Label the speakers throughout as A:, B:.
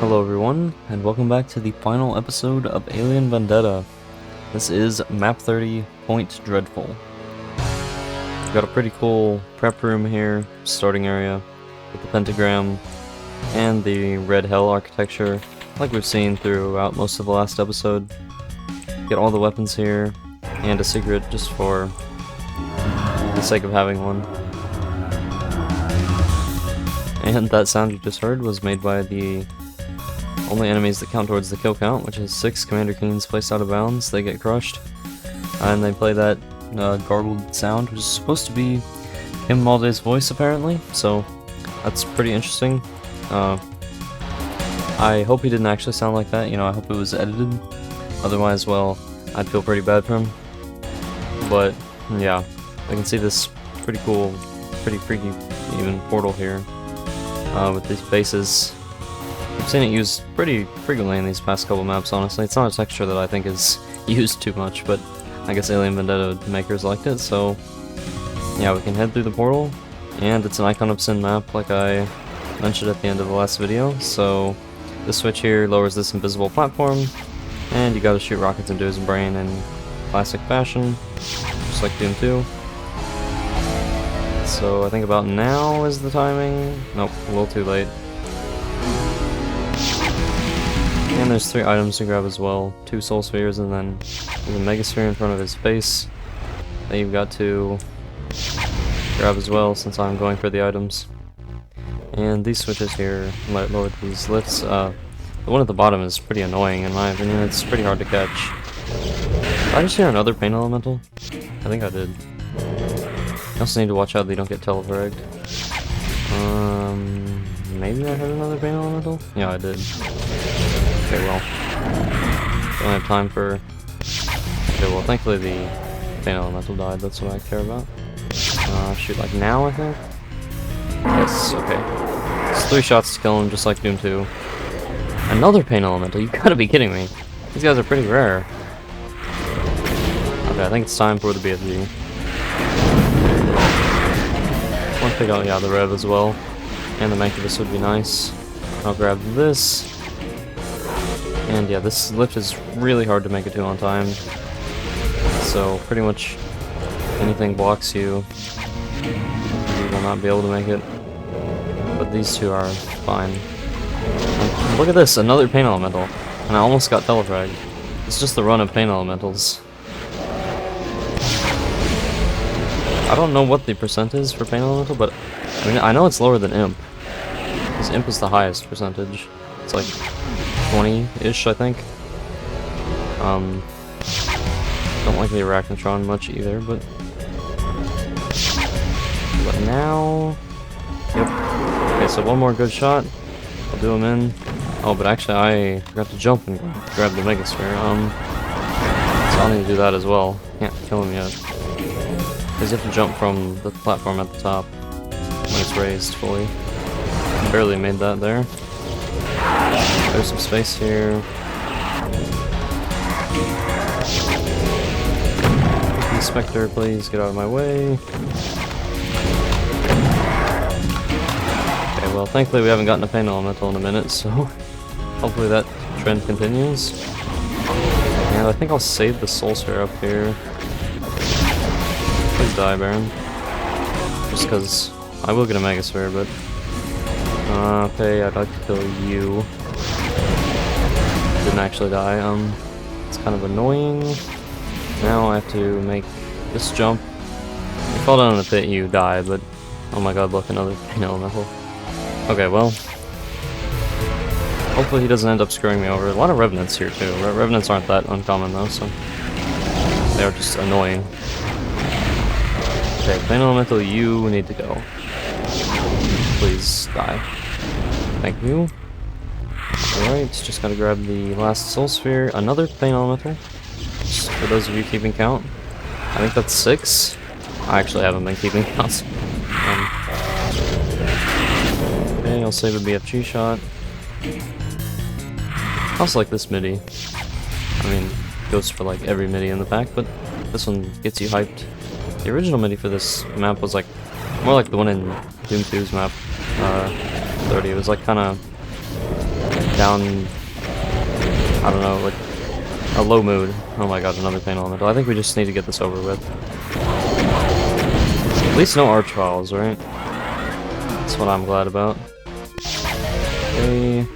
A: Hello everyone, and welcome back to the final episode of Alien Vendetta. This is Map 30, Point Dreadful. We've got a pretty cool prep room here, starting area, with the pentagram, and the red hell architecture, like we've seen throughout most of the last episode. Get all the weapons here, and a secret just for the sake of having one. And that sound you just heard was made by the only enemies that count towards the kill count, which is 6 Commander Keens placed out of bounds. They get crushed. And they play that garbled sound, which is supposed to be Kim Malday's voice, apparently. So, that's pretty interesting. I hope he didn't actually sound like that. You know, I hope it was edited. Otherwise, well, I'd feel pretty bad for him. But, yeah. I can see this pretty cool, pretty freaky even portal here. With these bases. I've seen it used pretty frequently in these past couple maps, honestly. It's not a texture that I think is used too much, but I guess Alien Vendetta makers liked it, so yeah, we can head through the portal, and it's an Icon of Sin map, like I mentioned at the end of the last video, so this switch here lowers this invisible platform, and you gotta shoot rockets into his brain in classic fashion, just like Doom 2. So I think about now is the timing. Nope, a little too late. And there's 3 items to grab as well. 2 soul spheres, and then there's a mega sphere in front of his face that you've got to grab as well, since I'm going for the items. And these switches here lower these lifts. The one at the bottom is pretty annoying in my opinion. It's pretty hard to catch. Did I just hear another pain elemental? I think I did. You also need to watch out that you don't get telefragged. Maybe I had another pain elemental? Yeah, I did. Okay, well. Don't have time for... Okay, well, thankfully the pain elemental died, that's what I care about. Shoot, like now, I think? Yes, okay. It's 3 shots to kill him, just like Doom 2. Another pain elemental? You gotta be kidding me. These guys are pretty rare. Okay, I think it's time for the BFG. I want to pick out, yeah, the Rev as well. And the Mancubus would be nice. I'll grab this. And yeah, this lift is really hard to make it to on time. So pretty much anything blocks you, you will not be able to make it. But these 2 are fine. And look at this, another pain elemental. And I almost got telefragged. It's just the run of pain elementals. I don't know what the percent is for pain elemental, but I mean, I know it's lower than imp. Because imp is the highest percentage. It's like 20-ish, I think. Don't like the Arachnotron much either, but now, yep. Okay, so one more good shot. I'll do him in. Oh, but actually I forgot to jump and grab the Mega Sphere. So I'll need to do that as well. Can't kill him yet. Because you have to jump from the platform at the top when it's raised fully. Barely made that there. There's some space here. Spectre, please get out of my way. Okay, well, thankfully we haven't gotten a pain elemental in a minute, so hopefully that trend continues. And I think I'll save the soul sphere up here. Please die, Baron. Just because I will get a mega sphere, but okay, I'd like to kill you. Didn't actually die. It's kind of annoying. Now I have to make this jump. If you fall down in the pit, you die, but oh my god, look, another pain elemental. Okay, well, hopefully he doesn't end up screwing me over. A lot of Revenants here too. Revenants aren't that uncommon though, so they're just annoying. Okay, pain elemental, you need to go. Please die. Thank you. Alright, just gotta grab the last soul sphere. Another pain elemental. Just for those of you keeping count. I think that's 6. I actually haven't been keeping count. Okay, I'll save a BFG shot. I also like this MIDI. I mean, it goes for like every MIDI in the pack, but this one gets you hyped. The original MIDI for this map was like more like the one in Doom 2's map 30. It was like kind of down, I don't know, like a low mood. Oh my god, another pain element. I think we just need to get this over with. At least no arch files, right? That's what I'm glad about. Okay.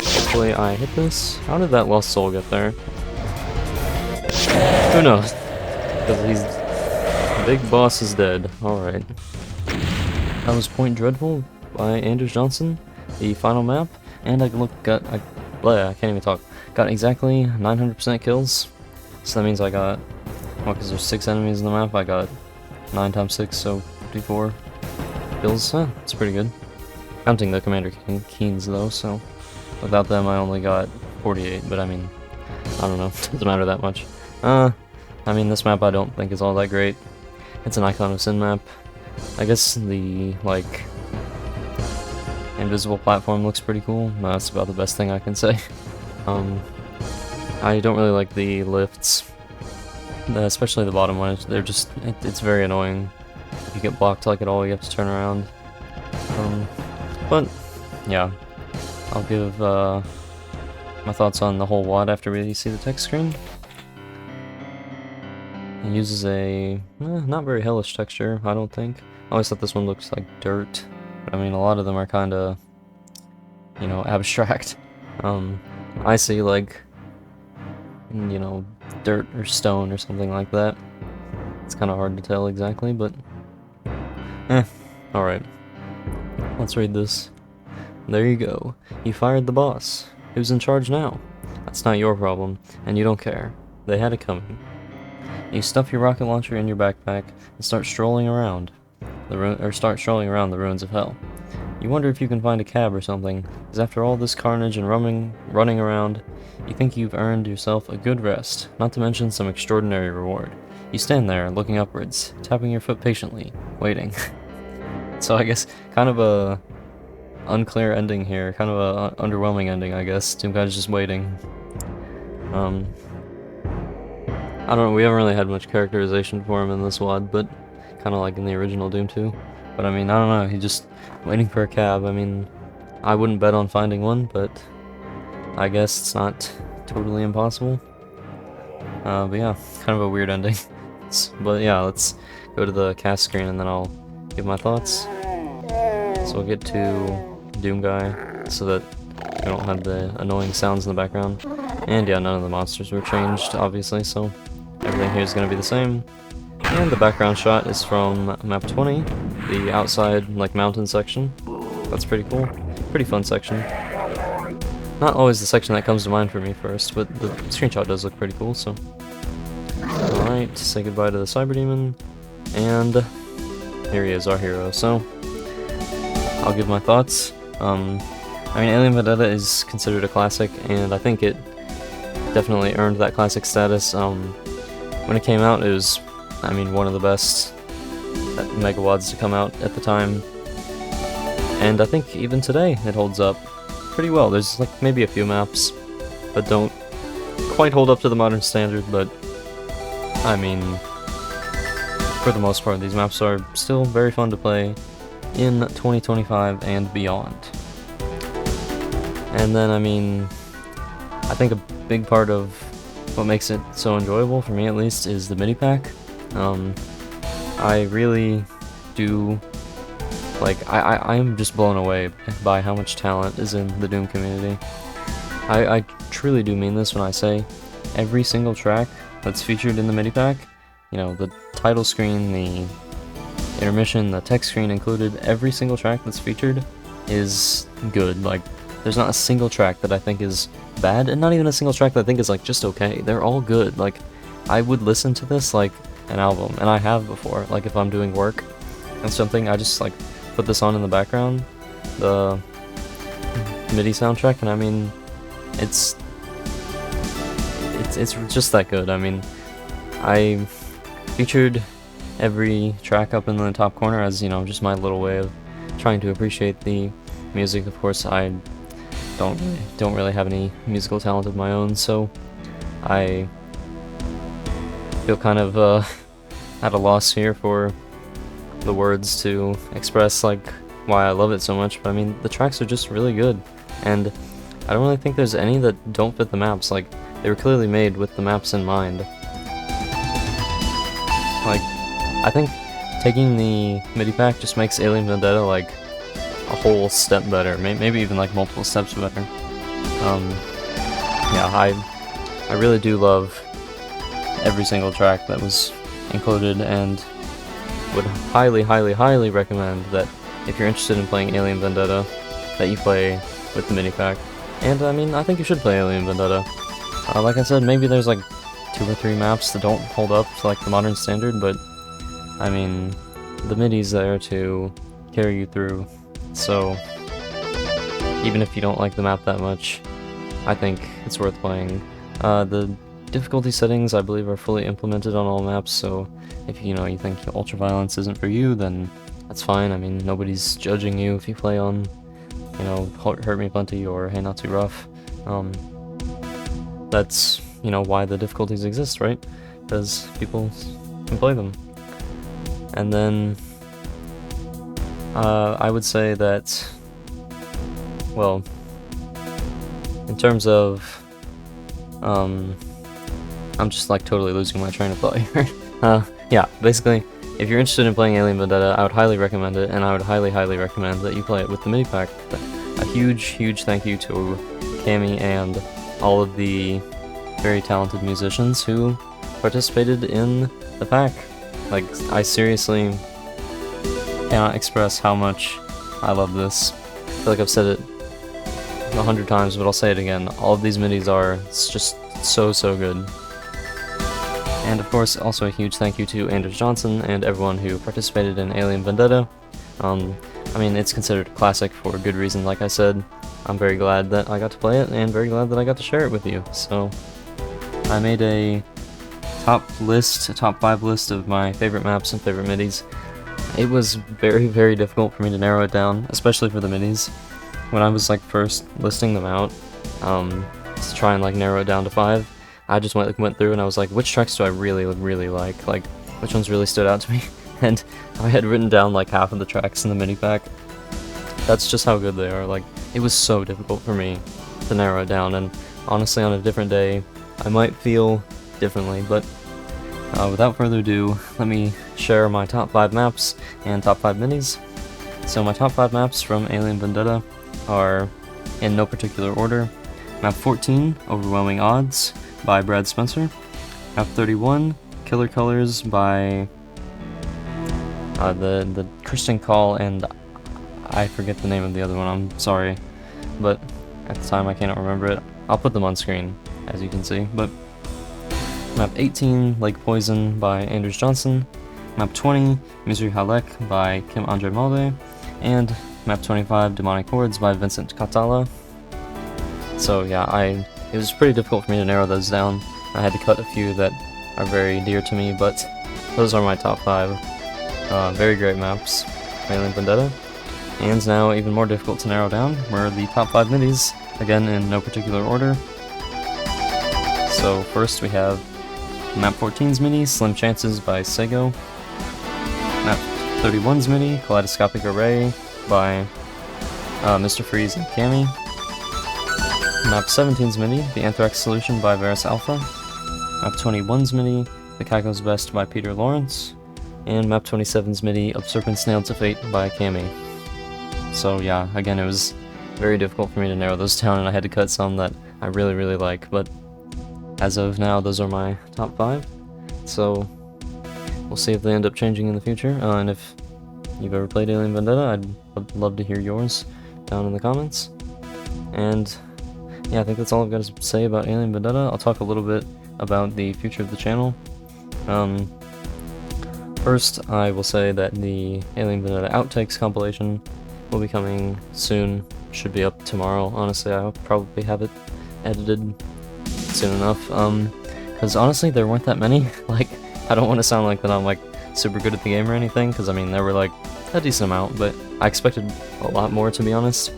A: Hopefully I hit this. How did that lost soul get there? Who knows? Because the big boss is dead. Alright. That was Point Dreadful by Anders Johnson, the final map, and I can't even talk. Got exactly 900% kills, so that means I got, well, because there's 6 enemies in the map, I got 9 times 6, so 54 kills. It's pretty good. Counting the Commander Keens though, so without them I only got 48, but I mean, I don't know, doesn't matter that much. I mean, this map I don't think is all that great. It's an Icon of Sin map. I guess the, like, invisible platform looks pretty cool. That's about the best thing I can say. I don't really like the lifts, especially the bottom one. They're just, it's very annoying. If you get blocked like at all, you have to turn around. But, yeah. I'll give my thoughts on the whole WAD after we see the text screen. It uses a not very hellish texture, I don't think. I always thought this one looks like dirt, but I mean a lot of them are kind of, you know, abstract. I see like, you know, dirt or stone or something like that. It's kind of hard to tell exactly, but alright. Let's read this. There you go. You fired the boss. Who's in charge now? That's not your problem, and you don't care. They had it coming. You stuff your rocket launcher in your backpack and start strolling around the ruins of hell. You wonder if you can find a cab or something, because after all this carnage and running around, you think you've earned yourself a good rest, not to mention some extraordinary reward. You stand there, looking upwards, tapping your foot patiently, waiting. So I guess kind of a unclear ending here, kind of a underwhelming ending, I guess. Two guys just waiting. I don't know, we haven't really had much characterization for him in this WAD, but kind of like in the original Doom 2. But I mean, I don't know, he's just waiting for a cab. I mean, I wouldn't bet on finding one, but I guess it's not totally impossible. But yeah, kind of a weird ending. But yeah, let's go to the cast screen and then I'll give my thoughts. So we'll get to Doom Guy so that we don't have the annoying sounds in the background. And yeah, none of the monsters were changed, obviously, so everything here is going to be the same. And the background shot is from map 20, the outside, like, mountain section. That's pretty cool. Pretty fun section. Not always the section that comes to mind for me first, but the screenshot does look pretty cool, so. Alright, say goodbye to the Cyber Demon, and here he is, our hero. So, I'll give my thoughts. I mean, Alien Vendetta is considered a classic, and I think it definitely earned that classic status. When it came out, it was, I mean, one of the best MIDI to come out at the time. And I think even today it holds up pretty well. There's like maybe a few maps that don't quite hold up to the modern standard, but I mean, for the most part, these maps are still very fun to play in 2025 and beyond. And then, I mean, I think a big part of what makes it so enjoyable, for me at least, is the MIDI pack. I really do, like, I'm just blown away by how much talent is in the Doom community. I truly do mean this when I say every single track that's featured in the MIDI pack, you know, the title screen, the intermission, the text screen included, every single track that's featured is good. Like, there's not a single track that I think is bad, and not even a single track that I think is, like, just okay. They're all good. Like, I would listen to this like an album, and I have before. Like, if I'm doing work and something, I just, like, put this on in the background, the MIDI soundtrack, and I mean, it's just that good. I mean, I featured every track up in the top corner as, you know, just my little way of trying to appreciate the music. Of course, I don't really have any musical talent of my own, so I feel kind of at a loss here for the words to express, like, why I love it so much, but I mean, the tracks are just really good, and I don't really think there's any that don't fit the maps. Like, they were clearly made with the maps in mind. Like, I think taking the MIDI pack just makes Alien Vendetta, like, a whole step better, maybe even, like, multiple steps better. Yeah, I really do love every single track that was included, and would highly, highly, highly recommend that if you're interested in playing Alien Vendetta, that you play with the MIDI pack. And I mean, I think you should play Alien Vendetta. Like I said, maybe there's like 2 or 3 maps that don't hold up to like the modern standard, but I mean, the MIDI's there to carry you through, so even if you don't like the map that much, I think it's worth playing. The difficulty settings, I believe, are fully implemented on all maps, so if you think ultraviolence isn't for you, then that's fine. I mean, nobody's judging you if you play on, Hurt Me Plenty or Hey Not Too Rough. That's, why the difficulties exist, right? Because people can play them. And then, I would say that, well, in terms of, I'm just like totally losing my train of thought here. Yeah, basically, if you're interested in playing Alien Vendetta, I would highly recommend it, and I would highly, highly recommend that you play it with the MIDI pack. A huge, huge thank you to Cami and all of the very talented musicians who participated in the pack. Like, I seriously cannot express how much I love this. I feel like I've said it 100 times, but I'll say it again. All of these MIDIs are just so, so good. And of course, also a huge thank you to Anders Johnson and everyone who participated in Alien Vendetta. I mean, it's considered a classic for a good reason, like I said. I'm very glad that I got to play it, and very glad that I got to share it with you. So, I made a top 5 list of my favorite maps and favorite MIDIs. It was very, very difficult for me to narrow it down, especially for the MIDIs. When I was like first listing them out, to try and like narrow it down to 5, I just went through and I was like, which tracks do I really, really like? Like, which ones really stood out to me? And I had written down like half of the tracks in the MIDI pack. That's just how good they are. Like, it was so difficult for me to narrow it down, and honestly, on a different day, I might feel differently, but without further ado, let me share my top 5 maps and top 5 MIDIs. So my top 5 maps from Alien Vendetta are, in no particular order: Map 14, Overwhelming Odds, by Brad Spencer; Map 31, Killer Colors by the Christian Call, and I forget the name of the other one, I'm sorry, but at the time I cannot remember it. I'll put them on screen, as you can see. But Map 18, Lake Poison by Anders Johnson; Map 20, Misery Halek by Kim Andre Malde; and Map 25, Demonic Hordes by Vincent Catala. So yeah, it was pretty difficult for me to narrow those down. I had to cut a few that are very dear to me, but those are my top 5. Very great maps, Alien Vendetta. And now, even more difficult to narrow down, were the top 5 MIDIs, again in no particular order. So first we have Map 14's MIDI, Slim Chances by Sego; Map 31's MIDI, Kaleidoscopic Array by Mr. Freeze and Cami; Map 17's MIDI, The Anthrax Solution by Varus Alpha; Map 21's MIDI, The Caco's Best by Peter Lawrence; and Map 27's MIDI, Of Serpents Nailed to Fate by Cami. So yeah, again, it was very difficult for me to narrow those down, and I had to cut some that I really, really like, but as of now, those are my top 5. So we'll see if they end up changing in the future, and if you've ever played Alien Vendetta, I'd love to hear yours down in the comments. And yeah, I think that's all I've got to say about Alien Vendetta. I'll talk a little bit about the future of the channel. First, I will say that the Alien Vendetta Outtakes compilation will be coming soon. Should be up tomorrow, honestly. I'll probably have it edited soon enough, because honestly, there weren't that many. Like, I don't want to sound like that I'm like super good at the game or anything, because I mean, there were like a decent amount, but I expected a lot more, to be honest.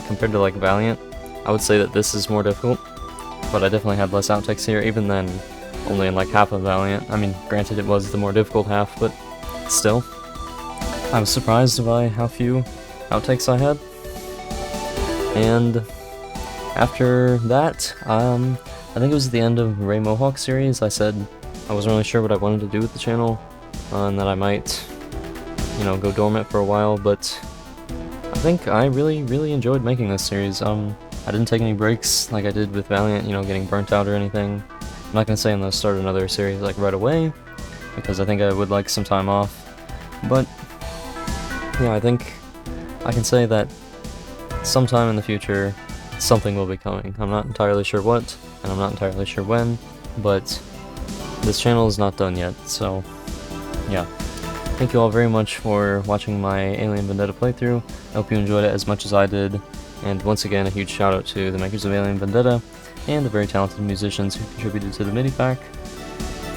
A: Compared to like Valiant, I would say that this is more difficult, but I definitely had less outtakes here, even then only in like half of Valiant. I mean, granted it was the more difficult half, but still. I was surprised by how few outtakes I had. And after that, I think it was the end of Ray Mohawk series. I said I wasn't really sure what I wanted to do with the channel, and that I might, you know, go dormant for a while, but I think I really enjoyed making this series. I didn't take any breaks like I did with Valiant, you know, getting burnt out or anything. I'm not gonna say I'm gonna start another series like right away, because I think I would like some time off, but yeah, I think I can say that sometime in the future something will be coming. I'm not entirely sure what, and I'm not entirely sure when, but this channel is not done yet, so yeah. Thank you all very much for watching my Alien Vendetta playthrough. I hope you enjoyed it as much as I did, and once again a huge shout out to the makers of Alien Vendetta and the very talented musicians who contributed to the MIDI pack.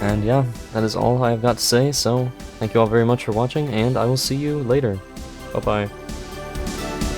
A: And yeah, that is all I have got to say, so thank you all very much for watching, and I will see you later. Bye bye.